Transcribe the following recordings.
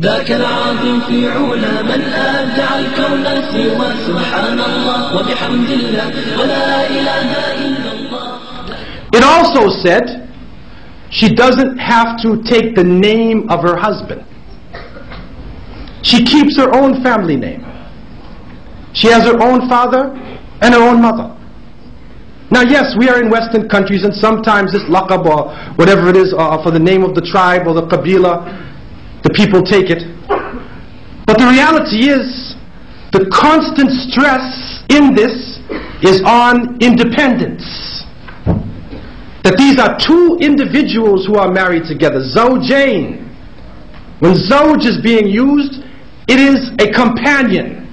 ذاك العظيم في علا من أبدع الكون سوى سبحان الله وبحمد الله ولا إله إلا الله. It also said she doesn't have to take the name of her husband. She keeps her own family name. She has her own father and her own mother. Now yes, we are in Western countries and sometimes this laqab or whatever it is for the name of the tribe or the qabila, the people take it. But the reality is, the constant stress in this is on independence. That these are two individuals who are married together, zawjain. When zawj is being used, it is a companion.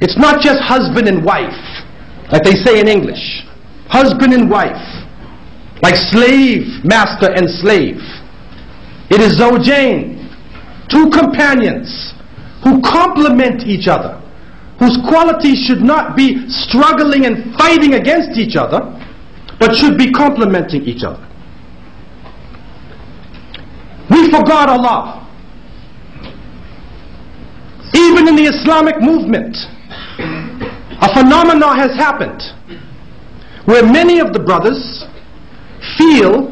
It's not just husband and wife, like they say in English. Husband and wife, like slave, master and slave. It is zawjain, two companions who complement each other, whose qualities should not be struggling and fighting against each other, but should be complementing each other. We forgot Allah. Even in the Islamic movement, a phenomenon has happened where many of the brothers feel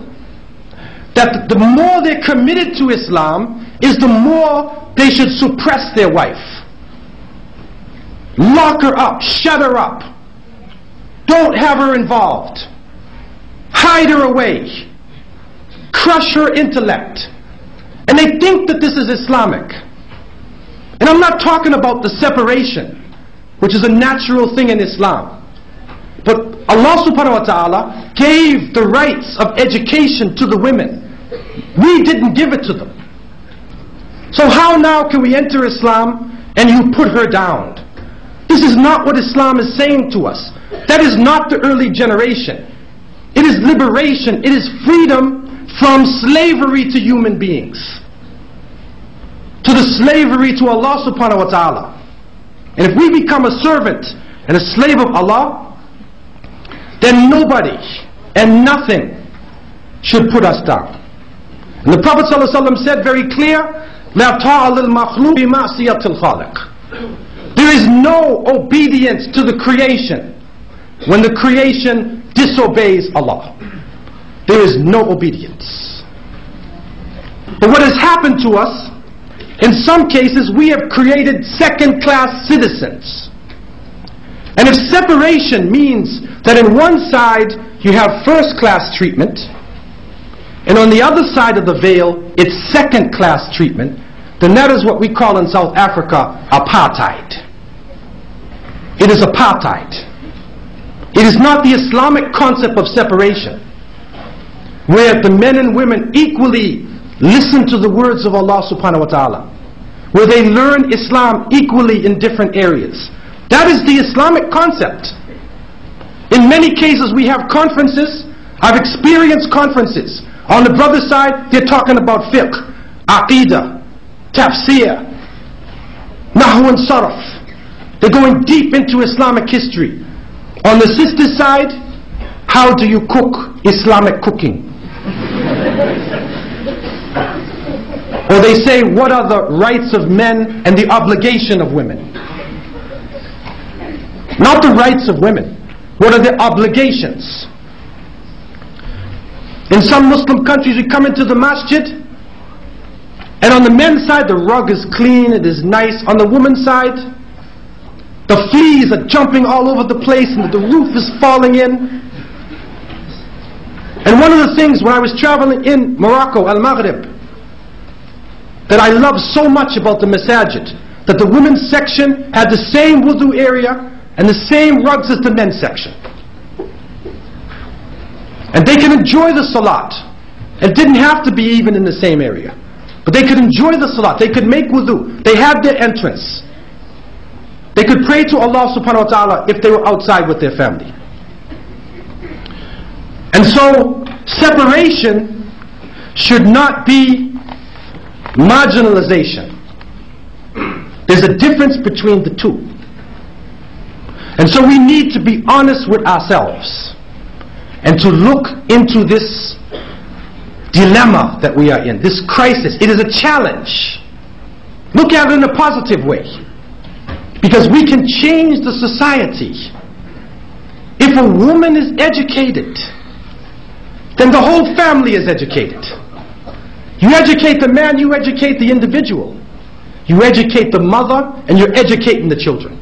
that the more they're committed to Islam is the more they should suppress their wife. Lock her up, shut her up. Don't have her involved. Hide her away. Crush her intellect. And they think that this is Islamic. And I'm not talking about the separation, which is a natural thing in Islam. But Allah subhanahu wa ta'ala gave the rights of education to the women. We didn't give it to them. So how now can we enter Islam and you put her down? This is not what Islam is saying to us. That is not the early generation. It is liberation. It is freedom from slavery to human beings, to the slavery to Allah subhanahu wa ta'ala. And if we become a servant and a slave of Allah, then nobody and nothing should put us down. And the Prophet ﷺ said very clear, لا طاعة للمخلوق بمعصية الخالق. There is no obedience to the creation when the creation disobeys Allah. There is no obedience. But what has happened to us, in some cases we have created second-class citizens. And if separation means that in one side you have first-class treatment, and on the other side of the veil it's second-class treatment, then that is what we call in South Africa apartheid. It is apartheid. It is not the Islamic concept of separation, where the men and women equally listen to the words of Allah subhanahu wa ta'ala, where they learn Islam equally in different areas. That is the Islamic concept. In many cases we have conferences. I've experienced conferences. On the brother side, they're talking about fiqh, aqidah, tafsir, nahu and sarf. They're going deep into Islamic history. On the sister side, how do you cook Islamic cooking? Or they say, what are the rights of men and the obligation of women? Not the rights of women. What are the obligations? In some Muslim countries we come into the masjid, and on the men's side the rug is clean, it is nice. On the women's side, the fleas are jumping all over the place and the roof is falling in. And one of the things when I was traveling in Morocco, Al-Maghrib, that I love so much about the masajid, that the women's section had the same wudu area and the same rugs as the men's section. And they could enjoy the salat. It didn't have to be even in the same area. But they could enjoy the salat. They could make wudu. They had their entrance. They could pray to Allah subhanahu wa ta'ala if they were outside with their family. And so, separation should not be marginalization. There's a difference between the two. And so we need to be honest with ourselves and to look into this dilemma that we are in, this crisis. It is a challenge. Look at it in a positive way. Because we can change the society. If a woman is educated, then the whole family is educated. You educate the man, you educate the individual. You educate the mother, and you're educating the children.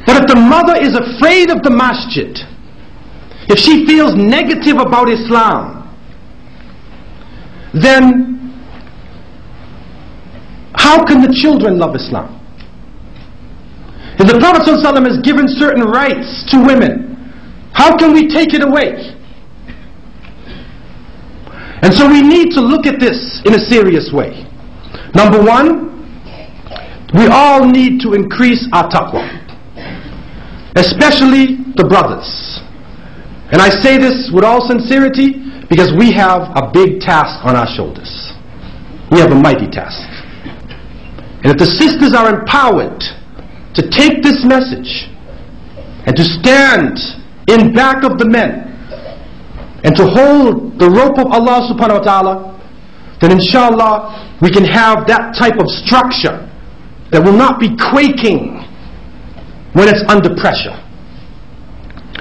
But if the mother is afraid of the masjid, if she feels negative about Islam, then how can the children love Islam? If the Prophet ﷺ has given certain rights to women, how can we take it away? And so we need to look at this in a serious way. Number one, we all need to increase our taqwa, especially the brothers. And I say this with all sincerity because we have a big task on our shoulders. We have a mighty task. And if the sisters are empowered to take this message and to stand in back of the men and to hold the rope of Allah subhanahu wa ta'ala, then inshallah we can have that type of structure that will not be quaking when it's under pressure.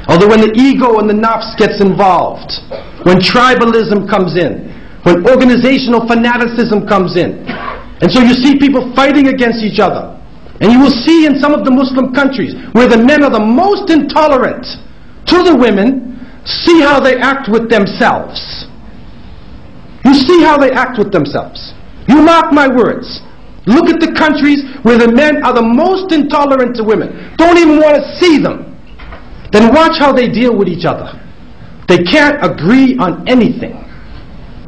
Although when the ego and the nafs gets involved, when tribalism comes in, when organizational fanaticism comes in, and so you see people fighting against each other, and you will see in some of the Muslim countries where the men are the most intolerant to the women, see how they act with themselves. You see how they act with themselves. You mark my words. Look at the countries where the men are the most intolerant to women. Don't even want to see them. Then watch how they deal with each other. They can't agree on anything.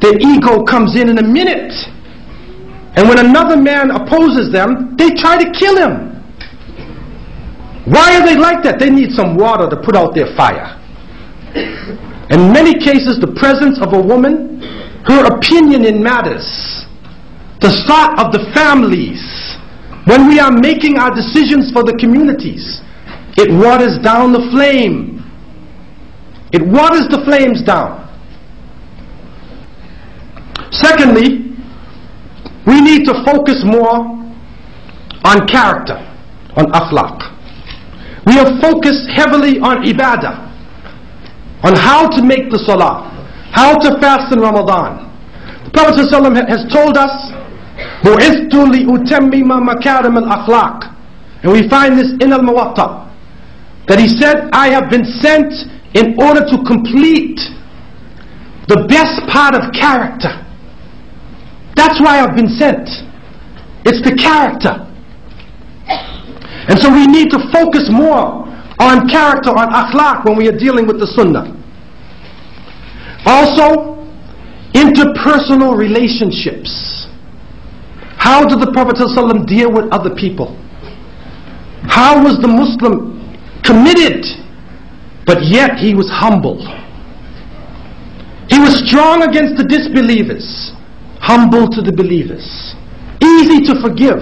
Their ego comes in a minute. And when another man opposes them, they try to kill him. Why are they like that? They need some water to put out their fire. In many cases, the presence of a woman, her opinion in matters, the thought of the families, when we are making our decisions for the communities, it waters down the flame. It waters the flames down. Secondly, we need to focus more on character, on akhlaq. We are focused heavily on ibadah, on how to make the salah, how to fast in Ramadan. The Prophet ﷺ has told us, بُعِثْتُ لِأُتَمِّمَ مَكَارِمَ الْأَخْلَاقِ, and we find this in Al-Muwatta, that he said, I have been sent in order to complete the best part of character. That's why I've been sent. It's the character. And so we need to focus more on character, on akhlaq when we are dealing with the sunnah. Also, interpersonal relationships. How did the Prophet ﷺ deal with other people? How was the Muslim committed, but yet he was humble? He was strong against the disbelievers, humble to the believers, easy to forgive,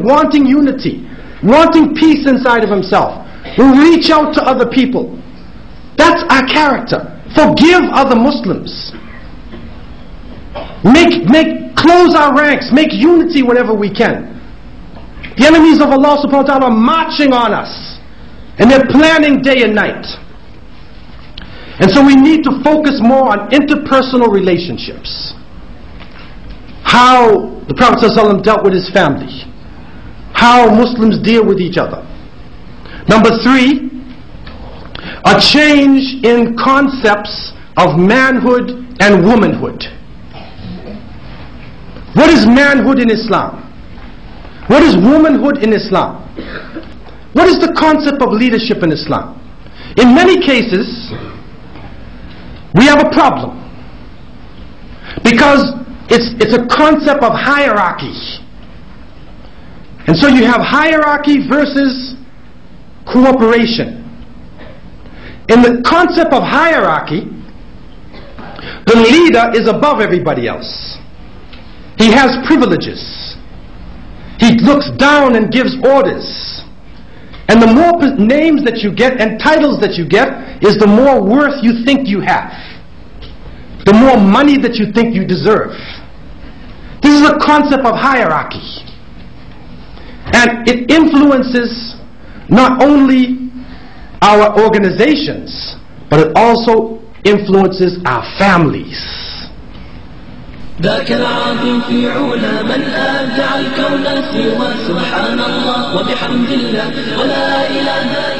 wanting unity, wanting peace inside of himself, will reach out to other people. That's our character. Forgive other Muslims. Close our ranks, make unity whenever we can. The enemies of Allah subhanahu wa ta'ala are marching on us, and they're planning day and night. And so we need to focus more on interpersonal relationships. How the Prophet ﷺ dealt with his family. How Muslims deal with each other. Number 3, a change in concepts of manhood and womanhood. What is manhood in Islam? What is womanhood in Islam? What is the concept of leadership in Islam? In many cases, we have a problem, because it's a concept of hierarchy. And so you have hierarchy versus cooperation. In the concept of hierarchy, the leader is above everybody else. He has privileges. He looks down and gives orders. And the more names that you get and titles that you get is the more worth you think you have. The more money that you think you deserve. This is the concept of hierarchy. And it influences not only our organizations, but it also influences our families. ذاك العظيم في علا من أبدع الكون سوى سبحان الله وبحمد الله ولا إله إلا